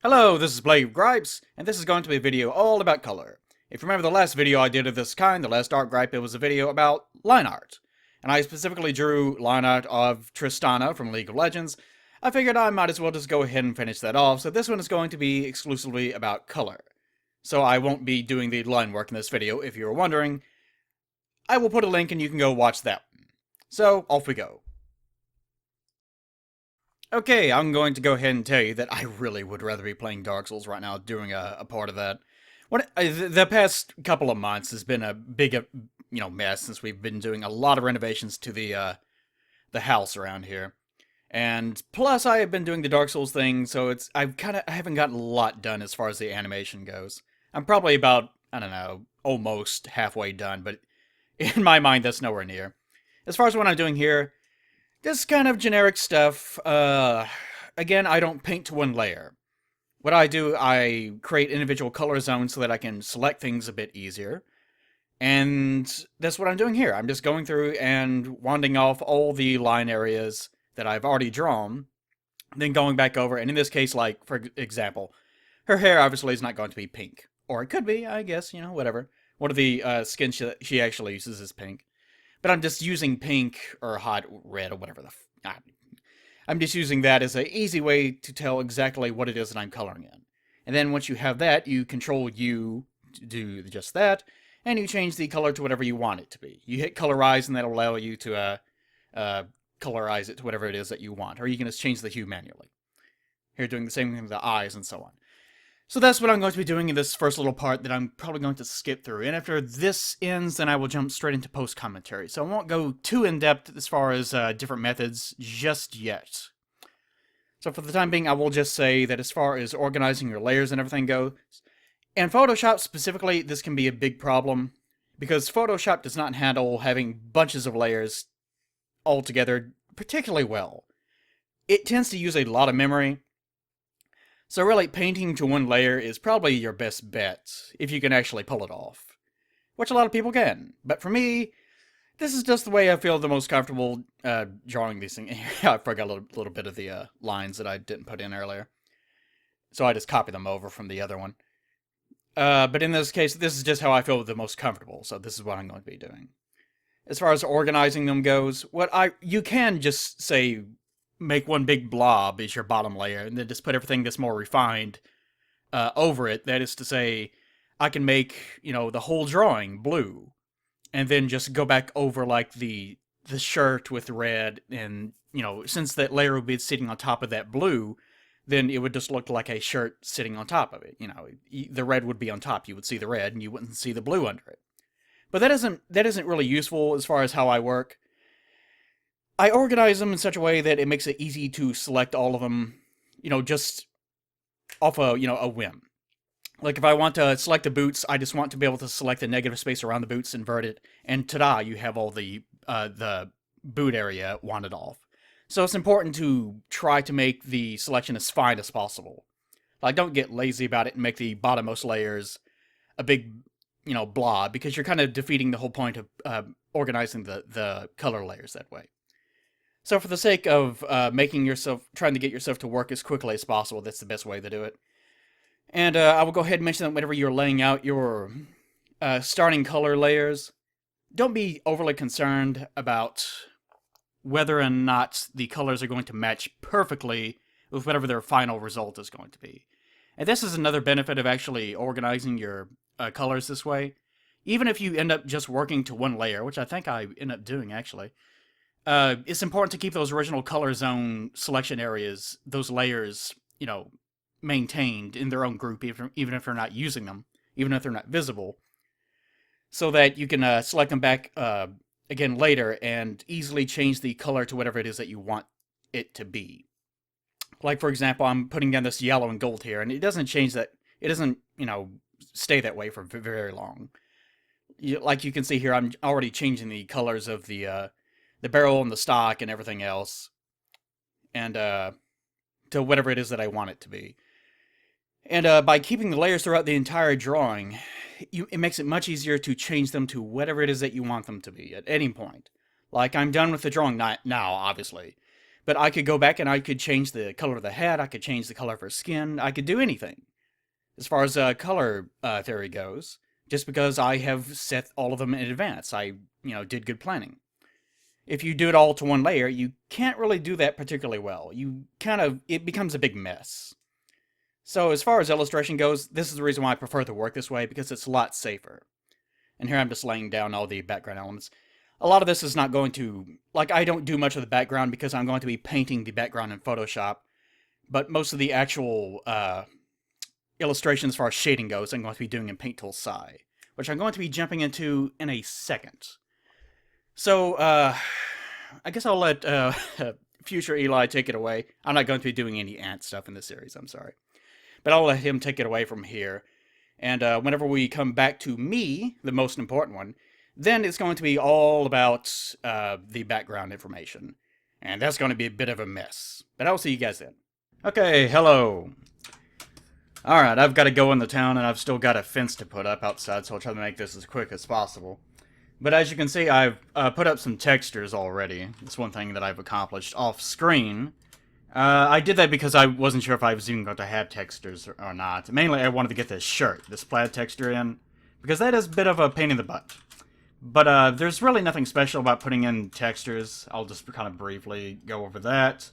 Hello, this is Blade Gripes, and this is going to be a video all about color. If you remember the last video I did of this kind, the last art gripe, it was a video about line art. And I specifically drew line art of Tristana from League of Legends. I figured I might as well just go ahead and finish that off, so this one is going to be exclusively about color. So I won't be doing the line work in this video, if you were wondering. I will put a link and you can go watch that one. So, off we go. Okay, I'm going to go ahead and tell you that I really would rather be playing Dark Souls right now, doing a part of that. The past couple of months has been a big, mess since we've been doing a lot of renovations to the house around here, and plus I have been doing the Dark Souls thing, so I haven't gotten a lot done as far as the animation goes. I'm probably about, I don't know, almost halfway done, but in my mind that's nowhere near. As far as what I'm doing here, just kind of generic stuff. Again, I don't paint to one layer. What I do, I create individual color zones so that I can select things a bit easier. And that's what I'm doing here. I'm just going through and wanding off all the line areas that I've already drawn, then going back over, and in this case, like, for example, her hair obviously is not going to be pink. Or it could be, I guess, whatever. One of the skins she actually uses is pink. But I'm just using pink or hot red or whatever I'm just using that as an easy way to tell exactly what it is that I'm coloring in. And then once you have that, you control U to do just that, and you change the color to whatever you want it to be. You hit colorize, and that'll allow you to colorize it to whatever it is that you want. Or you can just change the hue manually. Here, doing the same thing with the eyes and so on. So that's what I'm going to be doing in this first little part that I'm probably going to skip through. And after this ends, then I will jump straight into post-commentary. So I won't go too in-depth as far as different methods just yet. So for the time being, I will just say that as far as organizing your layers and everything goes, in Photoshop specifically, this can be a big problem, because Photoshop does not handle having bunches of layers all together particularly well. It tends to use a lot of memory. So really, painting to one layer is probably your best bet, if you can actually pull it off. Which a lot of people can. But for me, this is just the way I feel the most comfortable drawing these things. I forgot a little bit of the lines that I didn't put in earlier. So I just copied them over from the other one. But in this case, this is just how I feel the most comfortable, so this is what I'm going to be doing. As far as organizing them goes, you can just say, make one big blob as your bottom layer, and then just put everything that's more refined over it. That is to say, I can make, the whole drawing blue, and then just go back over, like, the shirt with red, and, since that layer would be sitting on top of that blue, then it would just look like a shirt sitting on top of it. The red would be on top. You would see the red, and you wouldn't see the blue under it. But that isn't really useful as far as how I work. I organize them in such a way that it makes it easy to select all of them, just off a whim. Like if I want to select the boots, I just want to be able to select the negative space around the boots, invert it, and ta-da, you have all the boot area wanted off. So it's important to try to make the selection as fine as possible. Like, don't get lazy about it and make the bottommost layers a big, blob, because you're kind of defeating the whole point of organizing the color layers that way. So for the sake of trying to get yourself to work as quickly as possible, that's the best way to do it. And I will go ahead and mention that whenever you're laying out your starting color layers, don't be overly concerned about whether or not the colors are going to match perfectly with whatever their final result is going to be. And this is another benefit of actually organizing your colors this way. Even if you end up just working to one layer, which I think I end up doing actually, it's important to keep those original color zone selection areas, those layers, maintained in their own group, even if they're not using them, even if they're not visible, so that you can select them back again later and easily change the color to whatever it is that you want it to be. Like, for example, I'm putting down this yellow and gold here, and it doesn't change that. It doesn't, stay that way for very long. Like you can see here, I'm already changing the colors of the barrel and the stock and everything else, and to whatever it is that I want it to be. And by keeping the layers throughout the entire drawing, it makes it much easier to change them to whatever it is that you want them to be at any point. Like, I'm done with the drawing now, obviously, But I could go back and I could change the color of the hat, I could change the color of her skin, I could do anything. As far as color theory goes, just because I have set all of them in advance. Did good planning. If you do it all to one layer, you can't really do that particularly well. It becomes a big mess. So as far as illustration goes, this is the reason why I prefer to work this way, because it's a lot safer. And here I'm just laying down all the background elements. A lot of this is not going to, I don't do much of the background because I'm going to be painting the background in Photoshop, but most of the actual illustrations as far as shading goes, I'm going to be doing in Paint Tool Sci, which I'm going to be jumping into in a second. So, I guess I'll let future Eli take it away. I'm not going to be doing any ant stuff in this series, I'm sorry. But I'll let him take it away from here. And whenever we come back to me, the most important one, then it's going to be all about the background information. And that's going to be a bit of a mess. But I'll see you guys then. Okay, hello. Alright, I've got to go in the town, and I've still got a fence to put up outside, so I'll try to make this as quick as possible. But as you can see, I've put up some textures already. It's one thing that I've accomplished off screen. I did that because I wasn't sure if I was even going to have textures or not. Mainly, I wanted to get this shirt, this plaid texture in, because that is a bit of a pain in the butt. But there's really nothing special about putting in textures. I'll just kind of briefly go over that.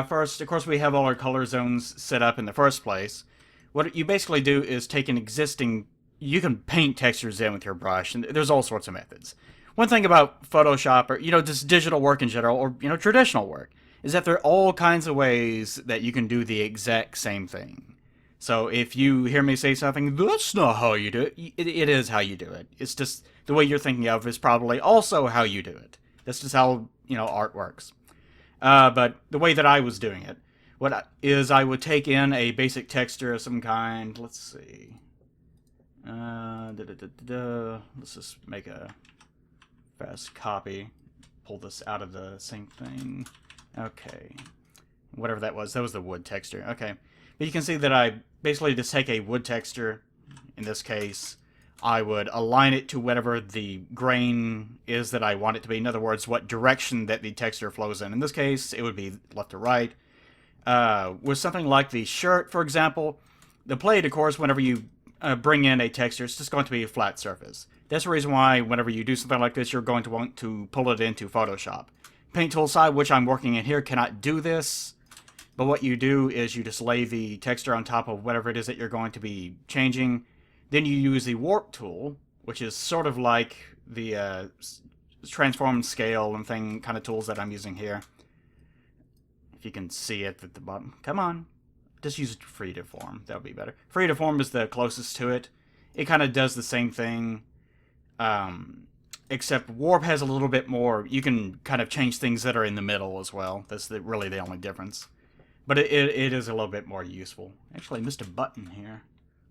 First, of course, we have all our color zones set up in the first place. What you basically do is take an existing... You can paint textures in with your brush, and there's all sorts of methods. One thing about Photoshop, or, just digital work in general, or, traditional work, is that there are all kinds of ways that you can do the exact same thing. So if you hear me say something, that's not how you do it, it is how you do it. It's just the way you're thinking of is probably also how you do it. That's just how, art works. But the way that I was doing it, I would take in a basic texture of some kind. Let's see. Let's just make a fast copy. Pull this out of the same thing. Okay. Whatever that was the wood texture. Okay. But you can see that I basically just take a wood texture. In this case, I would align it to whatever the grain is that I want it to be. In other words, what direction that the texture flows in. In this case, it would be left to right. With something like the shirt, for example, the plate, of course, whenever you bring in a texture, it's just going to be a flat surface. That's the reason why whenever you do something like this, you're going to want to pull it into Photoshop. Paint Tool Sci, which I'm working in here, cannot do this, but what you do is you just lay the texture on top of whatever it is that you're going to be changing. Then you use the Warp tool, which is sort of like the transform and scale and thing kind of tools that I'm using here. If you can see it at the bottom. Come on. Just use free deform. That would be better. Free deform is the closest to it. It kind of does the same thing, except warp has a little bit more. You can kind of change things that are in the middle as well. That's really the only difference. But it is a little bit more useful. Actually, I missed a button here.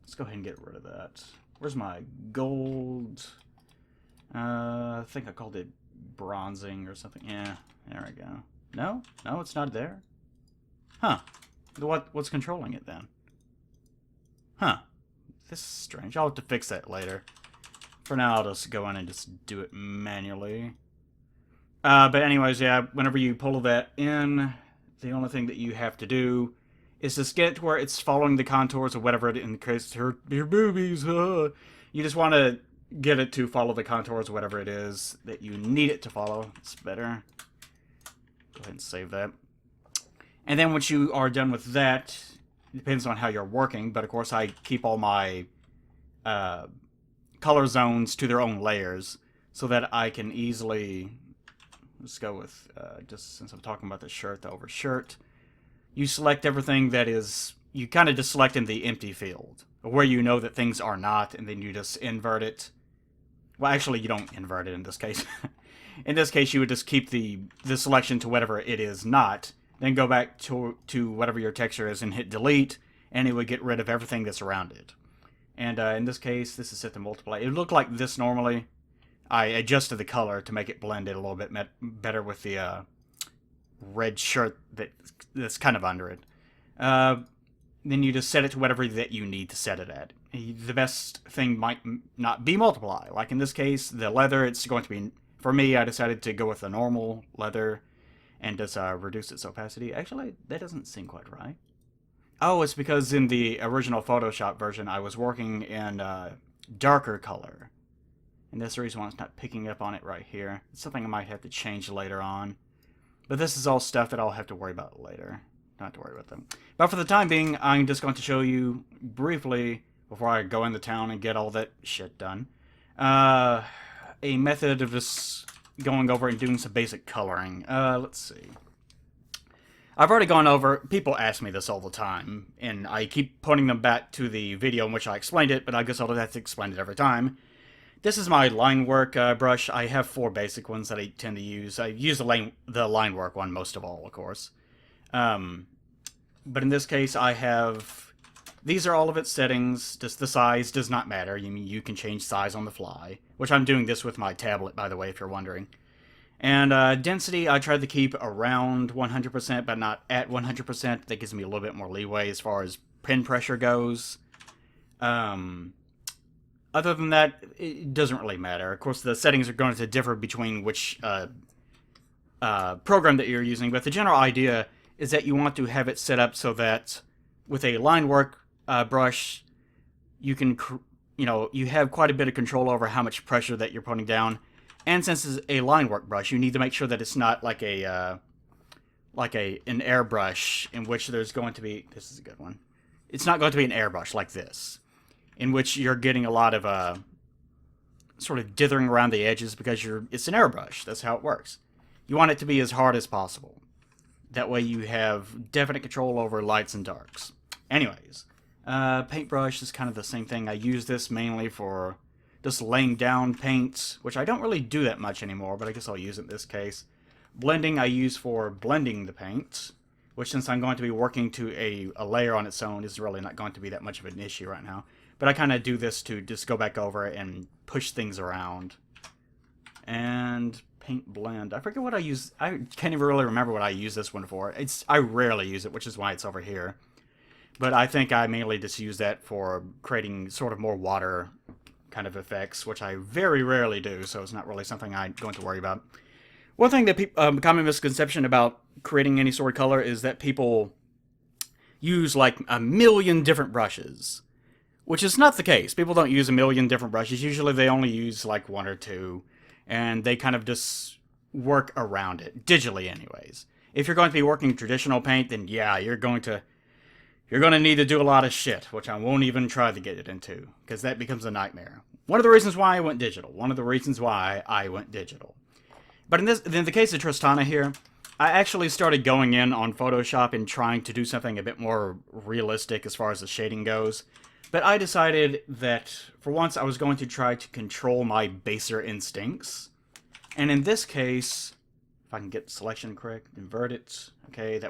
Let's go ahead and get rid of that. Where's my gold? I think I called it bronzing or something. Yeah, there we go. No, it's not there. Huh. What's controlling it then? Huh. This is strange. I'll have to fix that later. For now, I'll just go in and just do it manually. But anyways, yeah, whenever you pull that in, the only thing that you have to do is just get it to where it's following the contours of whatever it indicates. Her boobies, You just want to get it to follow the contours of whatever it is that you need it to follow. It's better. Go ahead and save that. And then once you are done with that, it depends on how you're working, but of course I keep all my color zones to their own layers so that I can easily, let's go with, just since I'm talking about the shirt, the over shirt, you select everything that is, you kind of just select in the empty field, where you know that things are not, and then you just invert it. Well, actually, you don't invert it in this case. In this case, you would just keep the selection to whatever it is not, then go back to whatever your texture is and hit delete, and it would get rid of everything that's around it. And in this case, this is set to multiply. It would look like this normally. I adjusted the color to make it blend in a little bit better with the red shirt that's kind of under it. Then you just set it to whatever that you need to set it at. The best thing might not be multiply. Like in this case, the leather, it's going to be, for me, I decided to go with the normal leather. and just reduce its opacity. Actually, that doesn't seem quite right. Oh, it's because in the original Photoshop version, I was working in darker color. And that's the reason why it's not picking up on it right here. It's something I might have to change later on. But this is all stuff that I'll have to worry about later. Not have to worry about them. But for the time being, I'm just going to show you briefly, before I go into town and get all that shit done, a method of just going over and doing some basic coloring. Let's see. I've already gone over, people ask me this all the time, and I keep pointing them back to the video in which I explained it, but I guess I'll have to explain it every time. This is my line work brush. I have 4 basic ones that I tend to use. I use the line work one most of all, of course. But in this case, I have... These are all of its settings. Just the size does not matter. You can change size on the fly. Which I'm doing this with my tablet, by the way, if you're wondering. And density, I tried to keep around 100%, but not at 100%. That gives me a little bit more leeway as far as pen pressure goes. Other than that, it doesn't really matter. Of course, the settings are going to differ between which program that you're using, but the general idea is that you want to have it set up so that with a line work brush, you can, you have quite a bit of control over how much pressure that you're putting down. And since it's a line work brush, you need to make sure that it's not like an airbrush in which there's going to be, this is a good one. It's not going to be an airbrush like this, in which you're getting a lot of sort of dithering around the edges because it's an airbrush. That's how it works. You want it to be as hard as possible. That way you have definite control over lights and darks. Anyways, paintbrush is kind of the same thing. I use this mainly for just laying down paints, which I don't really do that much anymore, but I guess I'll use it in this case. Blending I use for blending the paints, which since I'm going to be working to a layer on its own is really not going to be that much of an issue right now. But I kind of do this to just go back over and push things around. And paint blend. I forget what I use. I can't even really remember what I use this one for. I rarely use it, which is why it's over here. But I think I mainly just use that for creating sort of more water kind of effects, which I very rarely do, so it's not really something I'm going to worry about. One thing that common misconception about creating any sort of color is that people use like a million different brushes, which is not the case. People don't use a million different brushes. Usually they only use like 1 or 2, and they kind of just work around it, digitally anyways. If you're going to be working traditional paint, then yeah, you're going to need to do a lot of shit, which I won't even try to get it into, because that becomes a nightmare. One of the reasons why I went digital. But in the case of Tristana here, I actually started going in on Photoshop and trying to do something a bit more realistic as far as the shading goes. But I decided that, for once, I was going to try to control my baser instincts. And in this case, if I can get selection correct, invert it. Okay,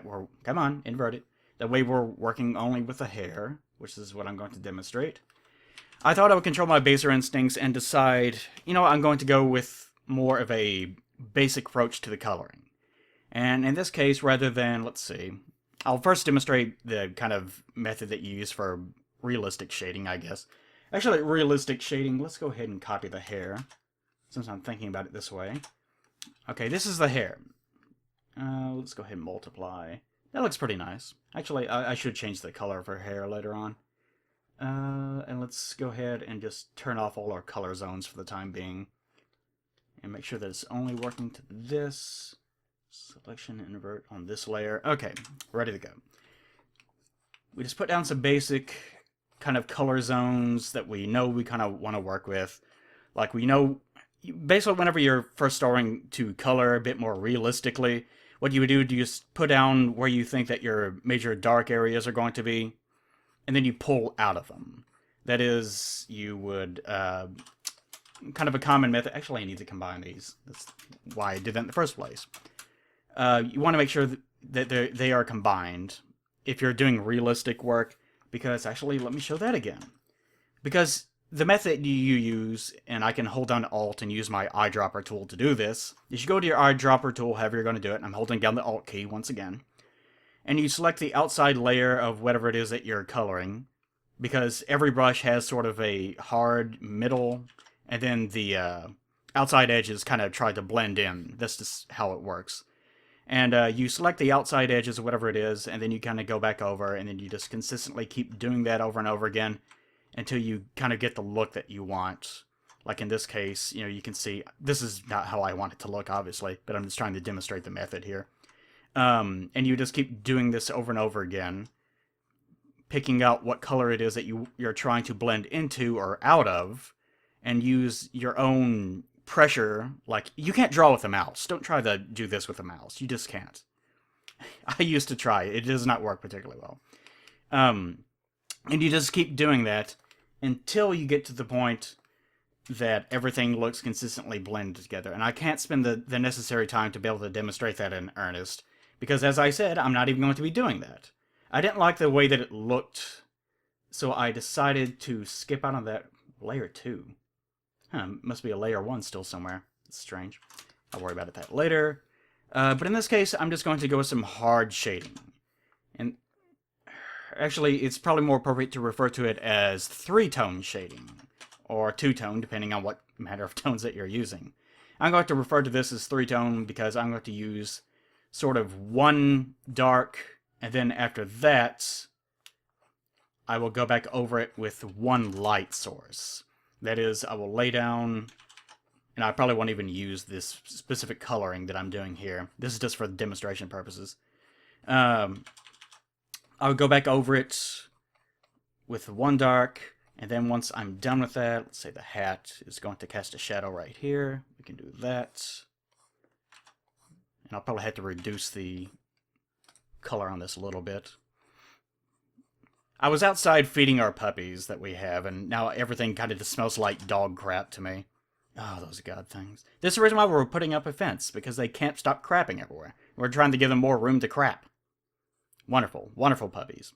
come on, invert it. That way we're working only with the hair, which is what I'm going to demonstrate. I thought I would control my baser instincts and decide, I'm going to go with more of a basic approach to the coloring. And in this case, rather than, let's see, I'll first demonstrate the kind of method that you use for realistic shading, I guess. Actually, realistic shading, let's go ahead and copy the hair, since I'm thinking about it this way. Okay, this is the hair. Let's go ahead and multiply. That looks pretty nice. Actually, I should change the color of her hair later on. And let's go ahead and just turn off all our color zones for the time being. And make sure that it's only working to this. Selection and invert on this layer. Okay, ready to go. We just put down some basic kind of color zones that we know we kind of want to work with. Like we know, basically whenever you're first starting to color a bit more realistically, what you would do, you just put down where you think that your major dark areas are going to be, and then you pull out of them. That is, you would, kind of a common method. Actually, I need to combine these. That's why I did that in the first place. You want to make sure that they are combined if you're doing realistic work, because actually, let me show that again. Because the method you use, and I can hold down Alt and use my eyedropper tool to do this, is you go to your eyedropper tool, however you're going to do it, and I'm holding down the Alt key once again, and you select the outside layer of whatever it is that you're coloring, because every brush has sort of a hard middle, and then the outside edges kind of try to blend in. That's just how it works. And you select the outside edges or whatever it is, and then you kind of go back over, and then you just consistently keep doing that over and over again until you kind of get the look that you want. Like in this case, you can see, this is not how I want it to look, obviously, but I'm just trying to demonstrate the method here. And you just keep doing this over and over again, picking out what color it is that you're trying to blend into or out of, and use your own pressure. Like, you can't draw with a mouse. Don't try to do this with a mouse. You just can't. I used to try. It does not work particularly well. And you just keep doing that until you get to the point that everything looks consistently blended together. And I can't spend the necessary time to be able to demonstrate that in earnest, because as I said, I'm not even going to be doing that. I didn't like the way that it looked, so I decided to skip out on that layer 2. Must be a layer 1 still somewhere. It's strange. I'll worry about that later. But in this case, I'm just going to go with some hard shading. And actually, it's probably more appropriate to refer to it as 3-tone shading, or 2-tone, depending on what matter of tones that you're using. I'm going to refer to this as 3-tone because I'm going to use sort of one dark, and then after that, I will go back over it with one light source. That is, I will lay down, and I probably won't even use this specific coloring that I'm doing here. This is just for demonstration purposes. I'll go back over it with one dark, and then once I'm done with that, let's say the hat is going to cast a shadow right here. We can do that. And I'll probably have to reduce the color on this a little bit. I was outside feeding our puppies that we have, and now everything kind of just smells like dog crap to me. Oh, those god things. This is the reason why we're putting up a fence, because they can't stop crapping everywhere. We're trying to give them more room to crap. Wonderful, wonderful puppies.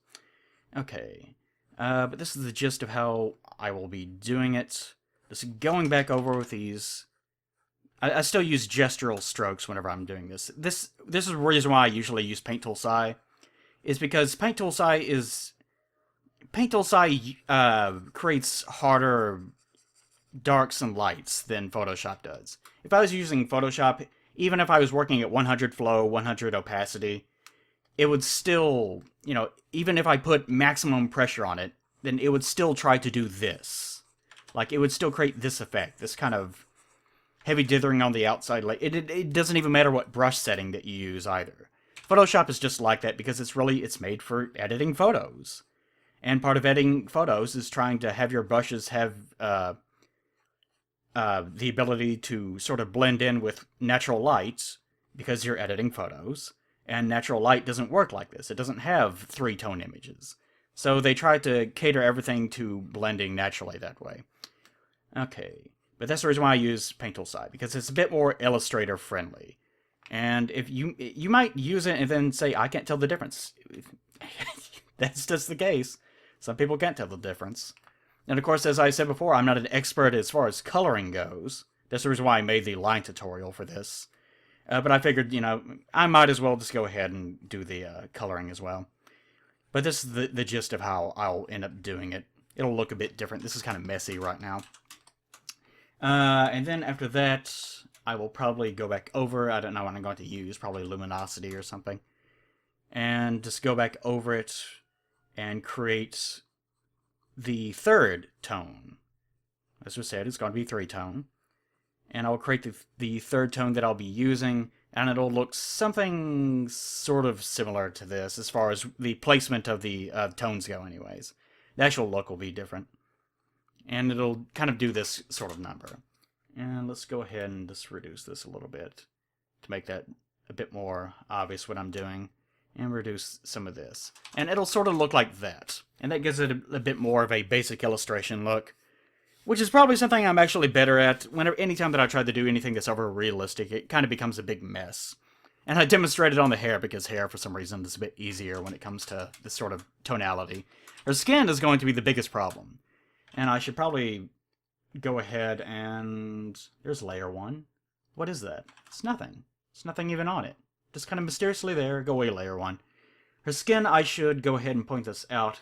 Okay, but this is the gist of how I will be doing it. Just going back over with these. I still use gestural strokes whenever I'm doing this. This is the reason why I usually use Paint Tool Psi, is because Paint Tool Psi creates harder darks and lights than Photoshop does. If I was using Photoshop, even if I was working at 100 flow, 100 opacity, it would still, even if I put maximum pressure on it, then it would still try to do this. Like, it would still create this effect, this kind of heavy dithering on the outside. Like, it doesn't even matter what brush setting that you use either. Photoshop is just like that because it's made for editing photos. And part of editing photos is trying to have your brushes have the ability to sort of blend in with natural light, because you're editing photos. And natural light doesn't work like this. It doesn't have 3-tone images. So they try to cater everything to blending naturally that way. Okay, but that's the reason why I use Paint Tool Psi, because it's a bit more Illustrator friendly. And if you might use it and then say, I can't tell the difference. That's just the case. Some people can't tell the difference. And of course, as I said before, I'm not an expert as far as coloring goes. That's the reason why I made the line tutorial for this. But I figured, I might as well just go ahead and do the coloring as well. But this is the gist of how I'll end up doing it. It'll look a bit different. This is kind of messy right now. And then after that, I will probably go back over. I don't know what I'm going to use. Probably luminosity or something. And just go back over it and create the 3rd tone. As we said, it's going to be 3-tone. And I'll create the 3rd tone that I'll be using, and it'll look something sort of similar to this as far as the placement of the tones go anyways. The actual look will be different. And it'll kind of do this sort of number. And let's go ahead and just reduce this a little bit to make that a bit more obvious what I'm doing. And reduce some of this. And it'll sort of look like that. And that gives it a bit more of a basic illustration look. Which is probably something I'm actually better at. Anytime that I try to do anything that's over realistic, it kind of becomes a big mess. And I demonstrated on the hair because hair, for some reason, is a bit easier when it comes to this sort of tonality. Her skin is going to be the biggest problem. And I should probably go ahead and... There's layer 1. What is that? It's nothing. It's nothing even on it. Just kind of mysteriously there. Go away, layer 1. Her skin, I should go ahead and point this out.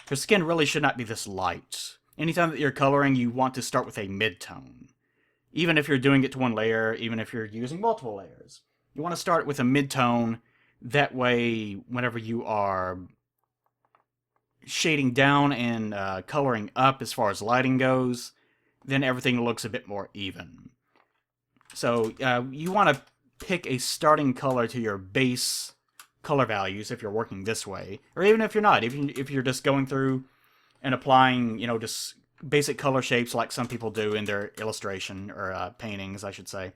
Her skin really should not be this light. Anytime that you're coloring, you want to start with a mid-tone. Even if you're doing it to one layer, even if you're using multiple layers. You want to start with a mid-tone. That way, whenever you are shading down and coloring up as far as lighting goes, then everything looks a bit more even. So you want to pick a starting color to your base color values if you're working this way, or even if you're not, if you're just going through and applying, just basic color shapes like some people do in their illustration or paintings, I should say.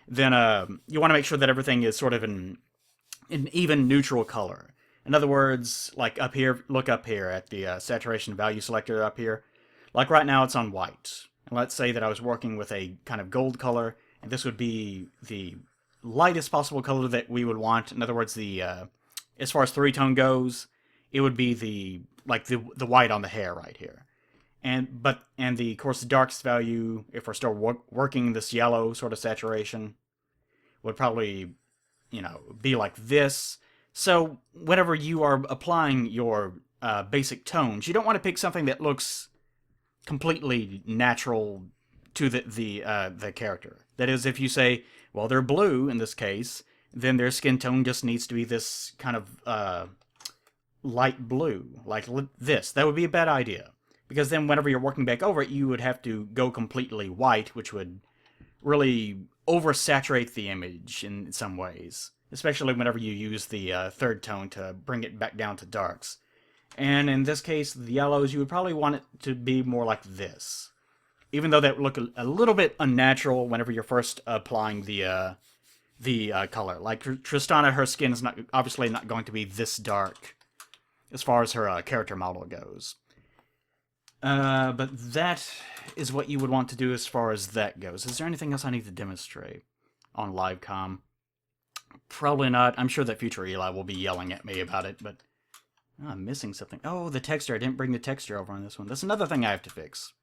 Then you want to make sure that everything is sort of an even neutral color. In other words, like up here, look up here at the saturation value selector up here. Like right now it's on white. And let's say that I was working with a kind of gold color, and this would be the lightest possible color that we would want. In other words, the as far as three-tone goes, it would be the white on the hair right here. And the of course the darkest value, if we're still working this yellow sort of saturation, would probably be like this. So whenever you are applying your basic tones, you don't want to pick something that looks completely natural to the character. That is, if you say, well, they're blue in this case, then their skin tone just needs to be this kind of light blue, like this. That would be a bad idea, because then whenever you're working back over it, you would have to go completely white, which would really oversaturate the image in some ways, especially whenever you use the third tone to bring it back down to darks. And in this case, the yellows, you would probably want it to be more like this. Even though that would look a little bit unnatural whenever you're first applying the color. Like Tristana, her skin is obviously not going to be this dark as far as her character model goes. But that is what you would want to do as far as that goes. Is there anything else I need to demonstrate on LiveCom? Probably not. I'm sure that future Eli will be yelling at me about it, but I'm missing something. Oh, the texture. I didn't bring the texture over on this one. That's another thing I have to fix.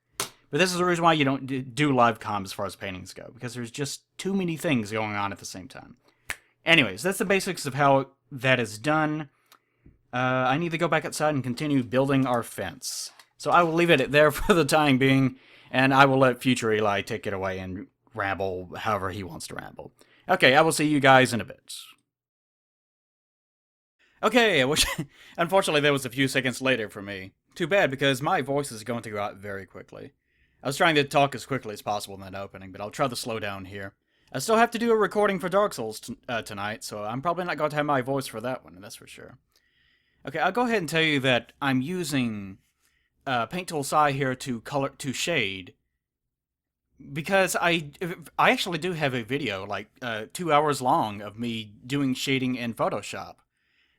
But this is the reason why you don't do LiveCom as far as paintings go, because there's just too many things going on at the same time. Anyways, that's the basics of how that is done. I need to go back outside and continue building our fence. So I will leave it there for the time being, and I will let future Eli take it away and ramble however he wants to ramble. Okay, I will see you guys in a bit. Okay, unfortunately that was a few seconds later for me. Too bad, because my voice is going to go out very quickly. I was trying to talk as quickly as possible in that opening, but I'll try to slow down here. I still have to do a recording for Dark Souls tonight, so I'm probably not going to have my voice for that one, that's for sure. Okay, I'll go ahead and tell you that I'm using Paint Tool Psi here to shade, because I actually do have a video, like 2 hours long, of me doing shading in Photoshop.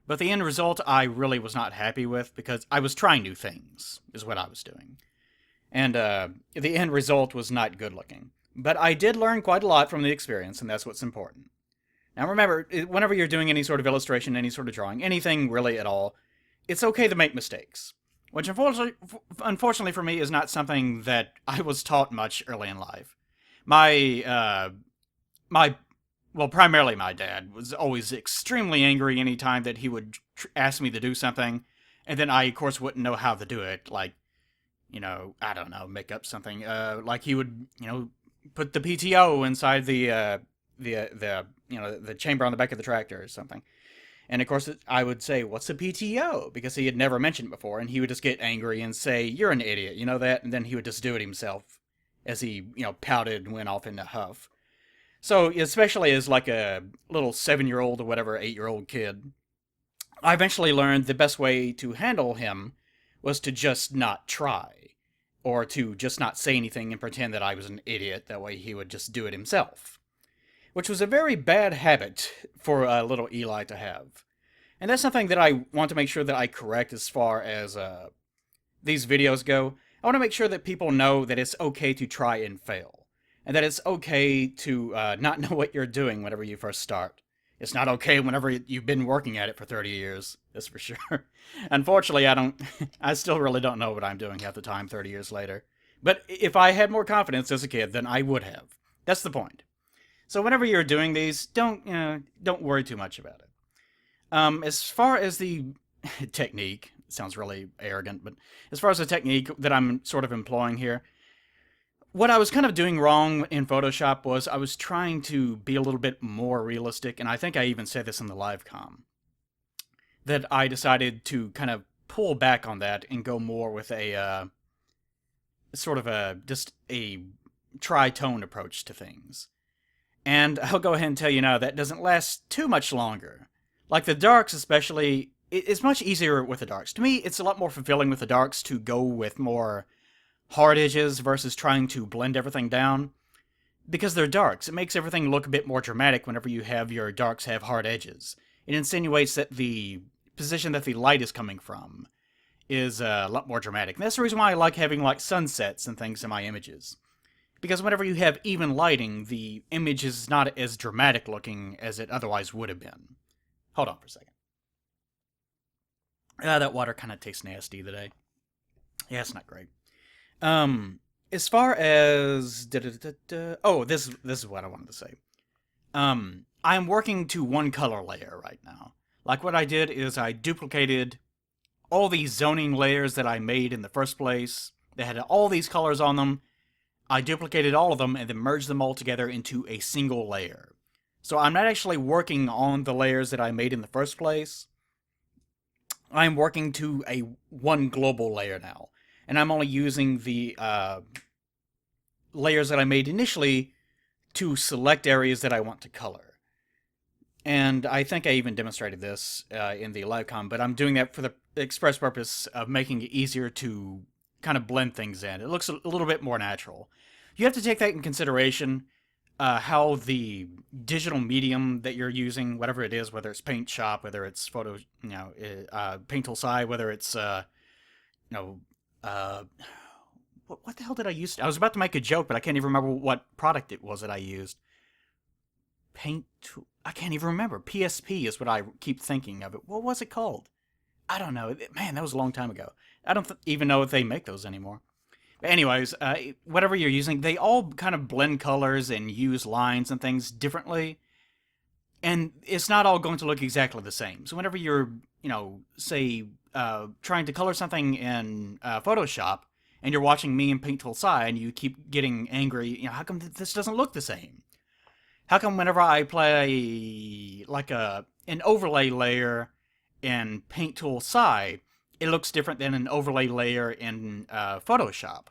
But the end result I really was not happy with, because I was trying new things, is what I was doing. And the end result was not good looking. But I did learn quite a lot from the experience, and that's what's important. Now remember, whenever you're doing any sort of illustration, any sort of drawing, anything really at all, it's okay to make mistakes. Which unfortunately for me is not something that I was taught much early in life. Primarily my dad was always extremely angry anytime that he would ask me to do something, and then I, of course, wouldn't know how to do it. Like, I don't know, make up something. Like he would, put the PTO inside the chamber on the back of the tractor or something. And of course, I would say, "What's a PTO?" Because he had never mentioned it before, and he would just get angry and say, "You're an idiot, you know that?" And then he would just do it himself, as he, pouted and went off in a huff. So, especially as like a little 7-year-old or whatever, 8-year-old kid, I eventually learned the best way to handle him was to just not try, or to just not say anything and pretend that I was an idiot. That way he would just do it himself. Which was a very bad habit for little Eli to have. And that's something that I want to make sure that I correct as far as these videos go. I want to make sure that people know that it's okay to try and fail. And that it's okay to not know what you're doing whenever you first start. It's not okay whenever you've been working at it for 30 years, that's for sure. Unfortunately, I still really don't know what I'm doing half the time 30 years later. But if I had more confidence as a kid, then I would have. That's the point. So whenever you're doing these, don't worry too much about it. As far as the technique, it sounds really arrogant, but as far as the technique that I'm sort of employing here, what I was kind of doing wrong in Photoshop was I was trying to be a little bit more realistic, and I think I even said this in the live com, that I decided to kind of pull back on that and go more with a sort of a just a tritone approach to things. And I'll go ahead and tell you now that doesn't last too much longer. Like the darks, especially, it's much easier with the darks. To me, it's a lot more fulfilling with the darks to go with more hard edges versus trying to blend everything down. Because they're darks, it makes everything look a bit more dramatic whenever you have your darks have hard edges. It insinuates that the position that the light is coming from is a lot more dramatic. And that's the reason why I like having like sunsets and things in my images. Because whenever you have even lighting, the image is not as dramatic looking as it otherwise would have been. Hold on for a second. That water kind of tastes nasty today. Yeah, it's not great. As far as oh, this is what I wanted to say. I'm working to one color layer right now. Like what I did is I duplicated all these zoning layers that I made in the first place. They had all these colors on them. I duplicated all of them and then merged them all together into a single layer. So I'm not actually working on the layers that I made in the first place. I'm working to a one global layer now. And I'm only using the layers that I made initially to select areas that I want to color. And I think I even demonstrated this in the livecom, but I'm doing that for the express purpose of making it easier to kind of blend things in. It looks a little bit more natural. You have to take that in consideration, how the digital medium that you're using, whatever it is, whether it's Paint Shop, whether it's Paint Tool Sai, whether it's, you know, uh, what the hell did I use? I was about to make a joke, but I can't even remember what product it was that I used. Paint Tool. I can't even remember. PSP is what I keep thinking of it. What was it called? I don't know. Man, that was a long time ago. I don't even know if they make those anymore. But anyways, whatever you're using, they all kind of blend colors and use lines and things differently. And it's not all going to look exactly the same. So whenever you're, say, trying to color something in Photoshop, and you're watching me in Paint Tool Sai, and you keep getting angry, how come this doesn't look the same? How come whenever I play like an overlay layer in Paint Tool Sai, it looks different than an overlay layer in Photoshop?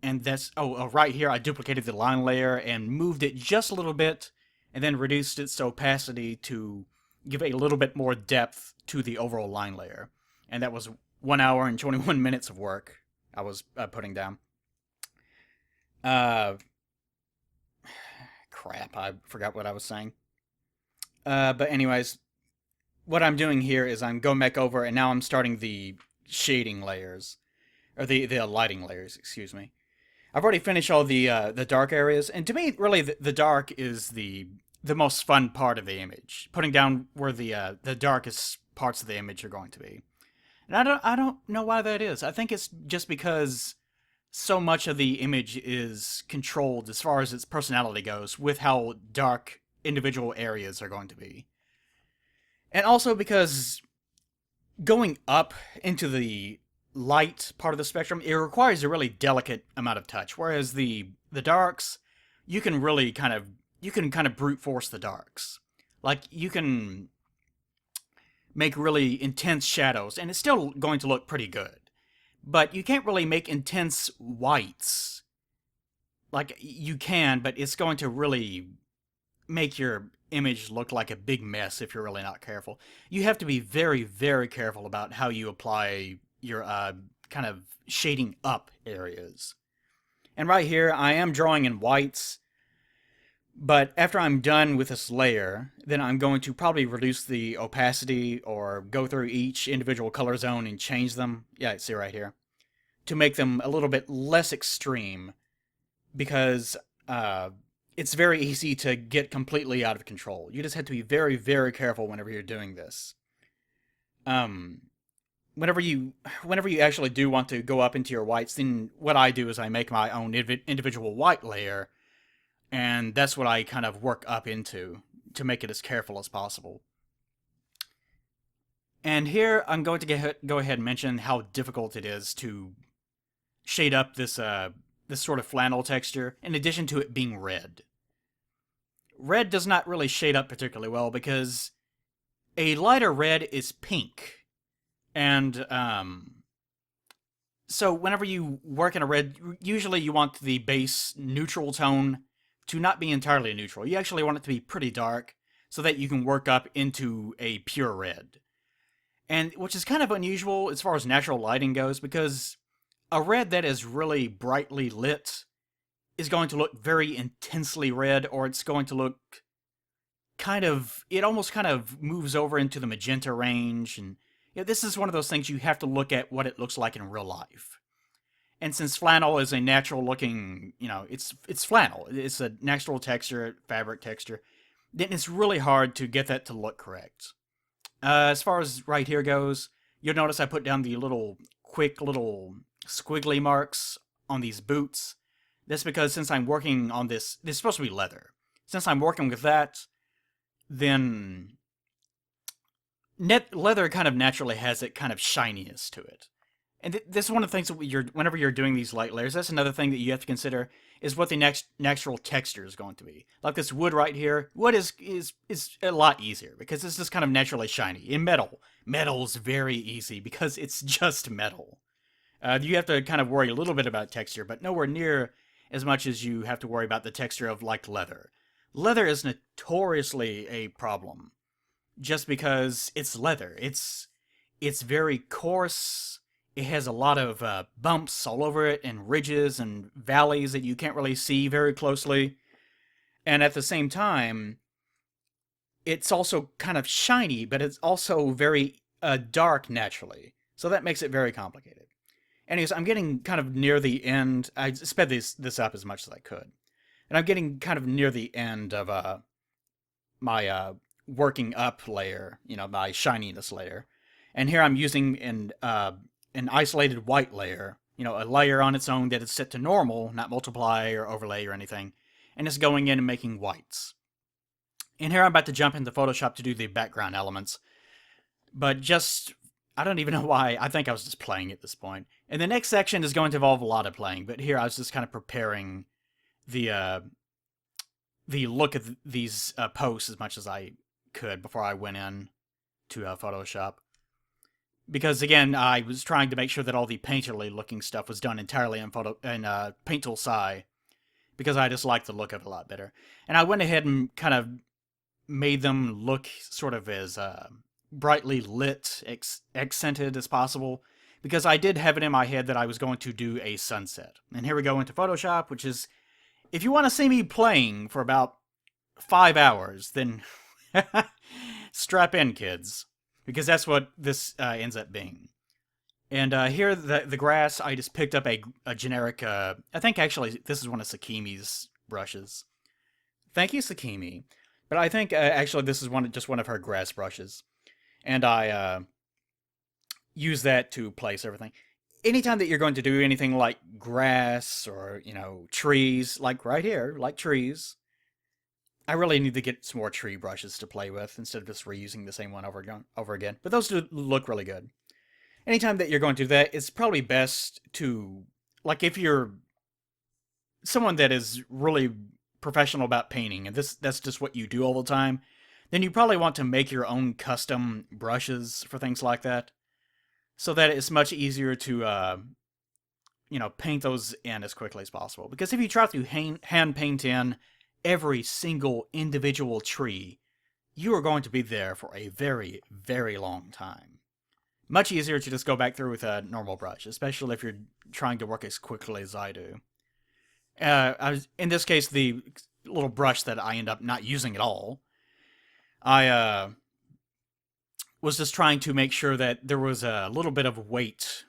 And that's, right here I duplicated the line layer and moved it just a little bit, and then reduced its opacity to give a little bit more depth to the overall line layer. And that was 1 hour and 21 minutes of work I was putting down. Crap, I forgot what I was saying. But anyways, what I'm doing here is I'm going back over, and now I'm starting the shading layers, or the lighting layers, excuse me. I've already finished all the dark areas, and to me, really, the dark is the most fun part of the image. Putting down where the darkest parts of the image are going to be. And I don't know why that is. I think it's just because so much of the image is controlled as far as its personality goes with how dark individual areas are going to be. And also because going up into the light part of the spectrum, it requires a really delicate amount of touch, whereas the darks, you can really kind of brute force the darks. Like you can make really intense shadows and it's still going to look pretty good. But you can't really make intense whites. Like, you can, but it's going to really make your image look like a big mess if you're really not careful. You have to be very, very careful about how you apply your kind of shading up areas. And right here, I am drawing in whites, but after I'm done with this layer, then I'm going to probably reduce the opacity or go through each individual color zone and change them. Yeah, see right here. To make them a little bit less extreme, because it's very easy to get completely out of control. You just have to be very, very careful whenever you're doing this. Whenever you actually do want to go up into your whites, then what I do is I make my own individual white layer, and that's what I kind of work up into to make it as careful as possible. And here I'm going to go ahead and mention how difficult it is to shade up this this sort of flannel texture, in addition to it being red. Red does not really shade up particularly well because a lighter red is pink. And, so whenever you work in a red, usually you want the base neutral tone to not be entirely neutral. You actually want it to be pretty dark so that you can work up into a pure red. And which is kind of unusual as far as natural lighting goes, because a red that is really brightly lit is going to look very intensely red, or it's going to look it almost kind of moves over into the magenta range, and this is one of those things you have to look at what it looks like in real life. And since flannel is a natural looking, it's flannel, it's a natural texture, fabric texture, then it's really hard to get that to look correct. As far as right here goes, you'll notice I put down the quick little squiggly marks on these boots. That's because since I'm working on this is supposed to be leather. Since I'm working with that, then leather kind of naturally has that kind of shininess to it. And this is one of the things that whenever you're doing these light layers, that's another thing that you have to consider is what the natural texture is going to be. Like this wood right here, wood is a lot easier because it's just kind of naturally shiny. In metal's very easy because it's just metal. You have to kind of worry a little bit about texture, but nowhere near as much as you have to worry about the texture of like leather. Leather is notoriously a problem, just because it's leather. It's very coarse. It has a lot of bumps all over it, and ridges and valleys that you can't really see very closely. And at the same time, it's also kind of shiny, but it's also very dark naturally. So that makes it very complicated. Anyways, I'm getting kind of near the end. I sped this up as much as I could. And I'm getting kind of near the end of my working up layer, my shininess layer. And here I'm using an isolated white layer, a layer on its own that is set to normal, not multiply or overlay or anything. And it's going in and making whites. And here I'm about to jump into Photoshop to do the background elements. But I don't even know why. I think I was just playing at this point. And the next section is going to involve a lot of playing, but here I was just kind of preparing the look of these posts as much as I could before I went in to Photoshop. Because again, I was trying to make sure that all the painterly looking stuff was done entirely in Paint Tool Sci, because I just like the look of it a lot better. And I went ahead and kind of made them look sort of as brightly lit, accented as possible, because I did have it in my head that I was going to do a sunset. And here we go into Photoshop, which is, if you want to see me playing for about 5 hours, then strap in, kids, because that's what this ends up being. And here, the grass, I just picked up a generic, I think actually this is one of Sakimi's brushes. Thank you, Sakimi. But I think actually this is just one of her grass brushes. And I use that to place everything. Anytime that you're going to do anything like grass or, trees, like right here, like trees, I really need to get some more tree brushes to play with instead of just reusing the same one over again. But those do look really good. Anytime that you're going to do that, it's probably best to, like if you're someone that is really professional about painting, and that's just what you do all the time, then you probably want to make your own custom brushes for things like that, so that it's much easier to, paint those in as quickly as possible. Because if you try to hand paint in every single individual tree, you are going to be there for a very, very long time. Much easier to just go back through with a normal brush, especially if you're trying to work as quickly as I do. In this case, the little brush that I end up not using at all, I was just trying to make sure that there was a little bit of weight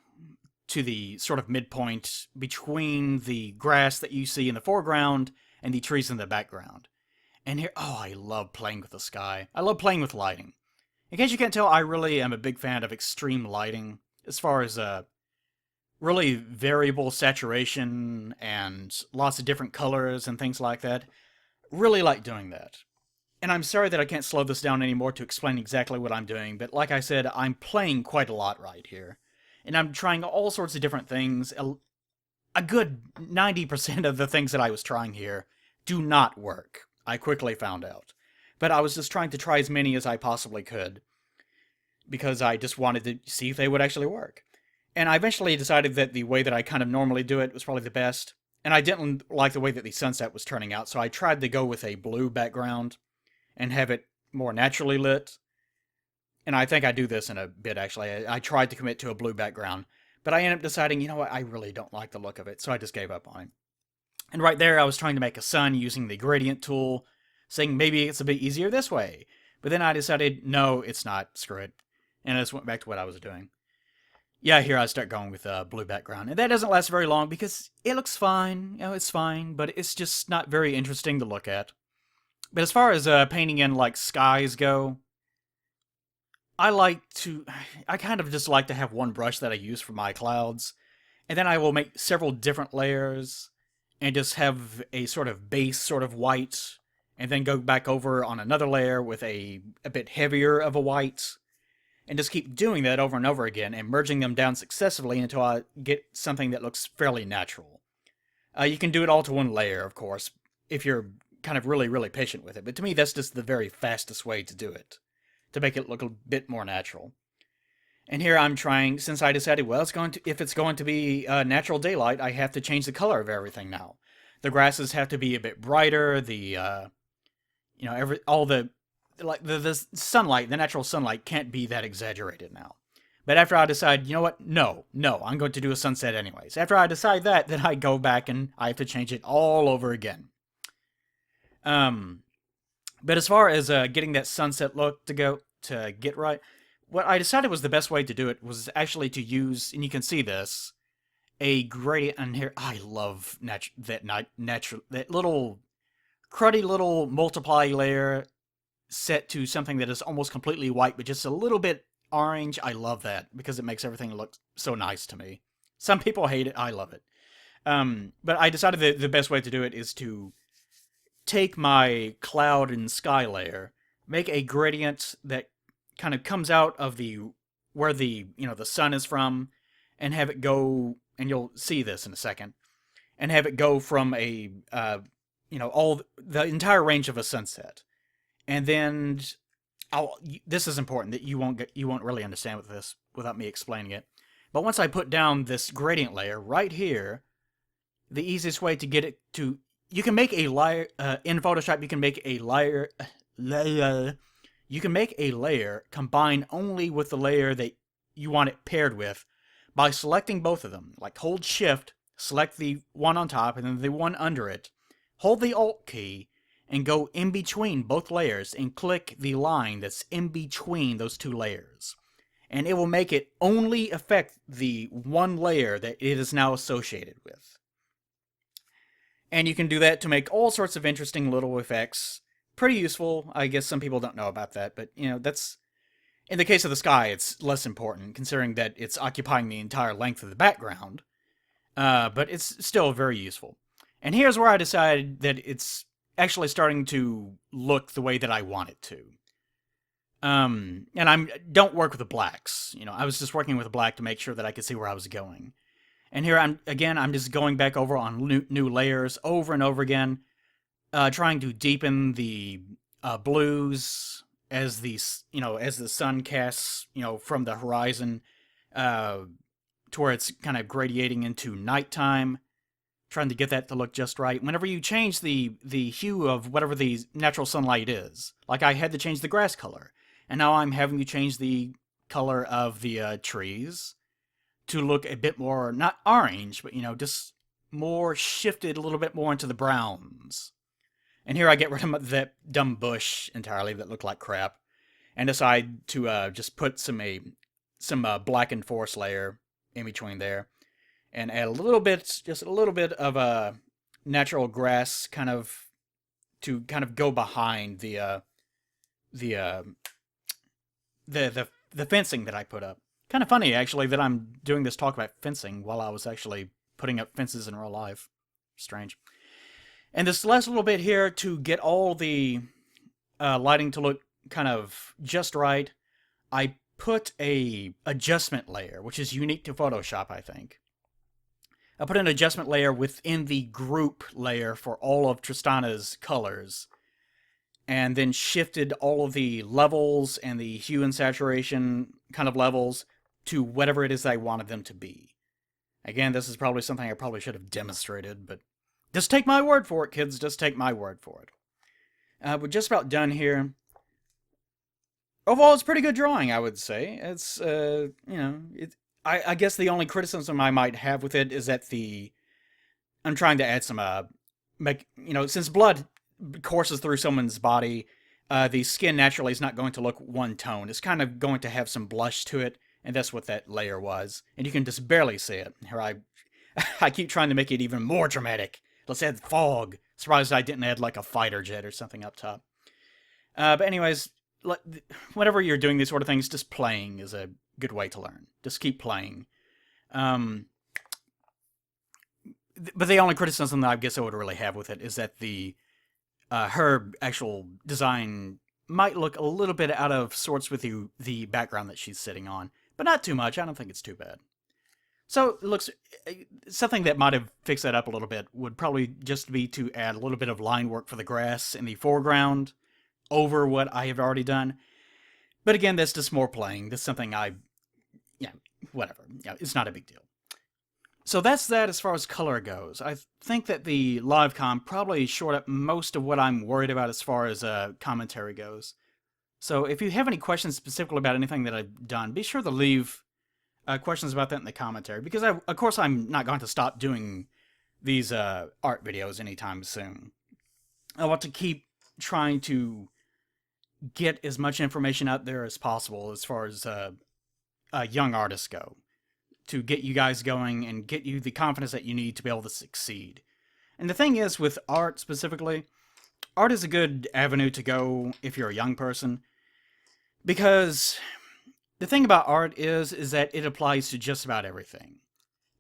to the sort of midpoint between the grass that you see in the foreground and the trees in the background. And here, I love playing with the sky. I love playing with lighting. In case you can't tell, I really am a big fan of extreme lighting, as far as really variable saturation and lots of different colors and things like that. Really like doing that. And I'm sorry that I can't slow this down anymore to explain exactly what I'm doing, but like I said, I'm playing quite a lot right here. And I'm trying all sorts of different things. a good 90% of the things that I was trying here do not work. I quickly found out. But I was just trying to try as many as I possibly could because I just wanted to see if they would actually work. And I eventually decided that the way that I kind of normally do it was probably the best. And I didn't like the way that the sunset was turning out, so I tried to go with a blue background and have it more naturally lit. And I think I do this in a bit, actually. I tried to commit to a blue background, but I ended up deciding, you know what, I really don't like the look of it, so I just gave up on it. And right there, I was trying to make a sun using the gradient tool, saying maybe it's a bit easier this way. But then I decided, no, it's not, screw it. And I just went back to what I was doing. Yeah, here I start going with a blue background. And that doesn't last very long because it looks fine. It's fine, but it's just not very interesting to look at. But as far as painting in, like, skies go, I kind of just like to have one brush that I use for my clouds. And then I will make several different layers and just have a sort of base sort of white and then go back over on another layer with a bit heavier of a white and just keep doing that over and over again and merging them down successively until I get something that looks fairly natural. You can do it all to one layer, of course, if you're kind of really, really patient with it, but to me that's just the very fastest way to do it, to make it look a bit more natural. And here I'm trying, since I decided, well, if it's going to be natural daylight, I have to change the color of everything now. The grasses have to be a bit brighter, all the sunlight, the natural sunlight can't be that exaggerated now. But after I decide, you know what, no, I'm going to do a sunset anyways. After I decide that, then I go back and I have to change it all over again. But as far as getting that sunset look to get right, what I decided was the best way to do it was actually to use, and you can see this, a gradient. And here, I love that little cruddy little multiply layer set to something that is almost completely white, but just a little bit orange. I love that because it makes everything look so nice to me. Some people hate it. I love it. But I decided that the best way to do it is to take my cloud and sky layer, make a gradient that kind of comes out of where the sun is from, and have it go, and you'll see this in a second, and have it go from all the entire range of a sunset. And then this is important that you won't really understand with this without me explaining it. But once I put down this gradient layer right here, the easiest way to get it to, you can make a layer in Photoshop. You can make a layer combine only with the layer that you want it paired with by selecting both of them. Like, hold Shift, select the one on top and then the one under it. Hold the Alt key and go in between both layers and click the line that's in between those two layers. And it will make it only affect the one layer that it is now associated with. And you can do that to make all sorts of interesting little effects. Pretty useful. I guess some people don't know about that, but that's, in the case of the sky, it's less important considering that it's occupying the entire length of the background. But it's still very useful. And here's where I decided that it's actually starting to look the way that I want it to. And don't work with the blacks. I was just working with black to make sure that I could see where I was going. And here I'm just going back over on new layers over and over again, trying to deepen the blues as the sun casts from the horizon to where it's kind of gradiating into nighttime, trying to get that to look just right. Whenever you change the hue of whatever the natural sunlight is, like I had to change the grass color, and now I'm having to change the color of the trees to look a bit more, not orange, but just more shifted a little bit more into the browns. And here I get rid of that dumb bush entirely that looked like crap, and decide to just put some blackened forest layer in between there, and add just a little bit of a natural grass to go behind the fencing that I put up. Kind of funny, actually, that I'm doing this talk about fencing while I was actually putting up fences in real life. Strange. And this last little bit here to get all the lighting to look kind of just right, I put a adjustment layer, which is unique to Photoshop, I think. I put an adjustment layer within the group layer for all of Tristana's colors, and then shifted all of the levels and the hue and saturation kind of levels to whatever it is I wanted them to be. Again, this is probably something I probably should have demonstrated, but just take my word for it, kids. Just take my word for it. We're just about done here. Overall, it's pretty good drawing, I would say. It's, I guess the only criticism I might have with it is that I'm trying to add some, since blood courses through someone's body, the skin naturally is not going to look one tone. It's kind of going to have some blush to it, and that's what that layer was. And you can just barely see it. Here I keep trying to make it even more dramatic. Let's add fog. Surprised I didn't add like a fighter jet or something up top. But anyways, whenever you're doing these sort of things, just playing is a good way to learn. Just keep playing. But the only criticism that I guess I would really have with it is that her actual design might look a little bit out of sorts with the background that she's sitting on, but not too much. I don't think it's too bad. So it looks something that might have fixed that up a little bit would probably just be to add a little bit of line work for the grass in the foreground over what I have already done. But again, that's just more playing. That's something whatever. Yeah, it's not a big deal. So that's that as far as color goes. I think that the live com probably shored up most of what I'm worried about as far as commentary goes. So if you have any questions specifically about anything that I've done, be sure to leave questions about that in the commentary, because of course I'm not going to stop doing these art videos anytime soon. I want to keep trying to get as much information out there as possible as far as young artists go, to get you guys going and get you the confidence that you need to be able to succeed. And the thing is, with art specifically, art is a good avenue to go if you're a young person, because the thing about art is that it applies to just about everything.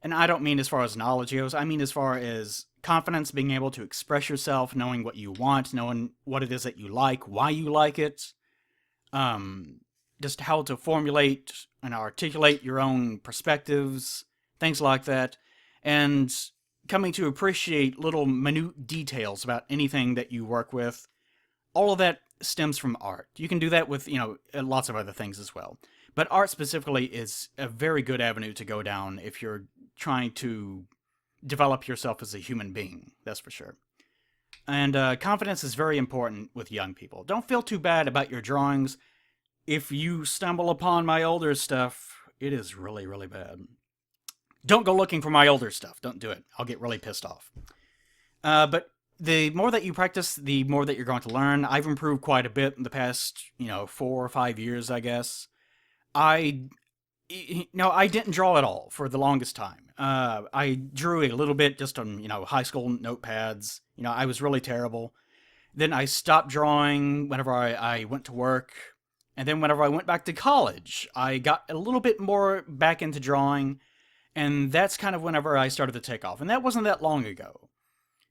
And I don't mean as far as knowledge goes, I mean as far as confidence, being able to express yourself, knowing what you want, knowing what it is that you like, why you like it, just how to formulate and articulate your own perspectives, things like that, and coming to appreciate little minute details about anything that you work with. All of that stems from art. You can do that with, lots of other things as well. But art specifically is a very good avenue to go down if you're trying to develop yourself as a human being, that's for sure. And confidence is very important with young people. Don't feel too bad about your drawings. If you stumble upon my older stuff, it is really, really bad. Don't go looking for my older stuff. Don't do it. I'll get really pissed off. But the more that you practice, the more that you're going to learn. I've improved quite a bit in the past, 4 or 5 years, I guess. I didn't draw at all for the longest time. I drew a little bit just on, high school notepads. I was really terrible. Then I stopped drawing whenever I went to work. And then whenever I went back to college, I got a little bit more back into drawing. And that's kind of whenever I started to take off. And that wasn't that long ago.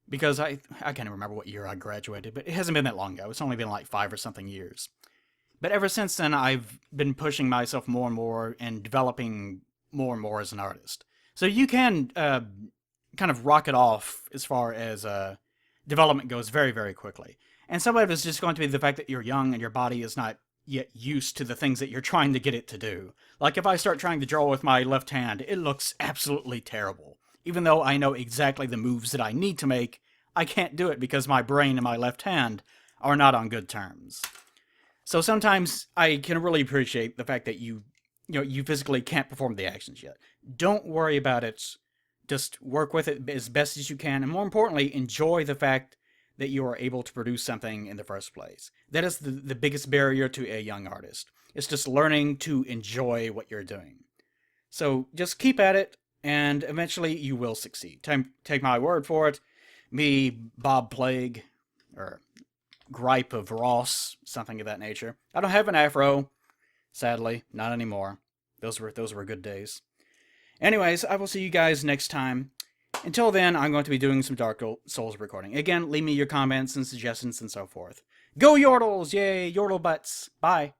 Because I can't remember what year I graduated, but it hasn't been that long ago. It's only been like 5 or something years. But ever since then, I've been pushing myself more and more and developing more and more as an artist. So you can kind of rocket off as far as development goes very, very quickly. And some of it is just going to be the fact that you're young and your body is not yet used to the things that you're trying to get it to do. Like if I start trying to draw with my left hand, it looks absolutely terrible. Even though I know exactly the moves that I need to make, I can't do it because my brain and my left hand are not on good terms. So sometimes I can really appreciate the fact that you physically can't perform the actions yet. Don't worry about it. Just work with it as best as you can, and more importantly, enjoy the fact that you are able to produce something in the first place. That is the biggest barrier to a young artist. It's just learning to enjoy what you're doing. So just keep at it, and eventually you will succeed. Take my word for it. Me, Bob Plague, or Gripe of Ross, something of that nature. I don't have an afro, sadly, not anymore. Those were good days. Anyways, I will see you guys next time. Until then, I'm going to be doing some Dark Souls recording. Again, leave me your comments and suggestions and so forth. Go Yordles! Yay, Yordle butts! Bye!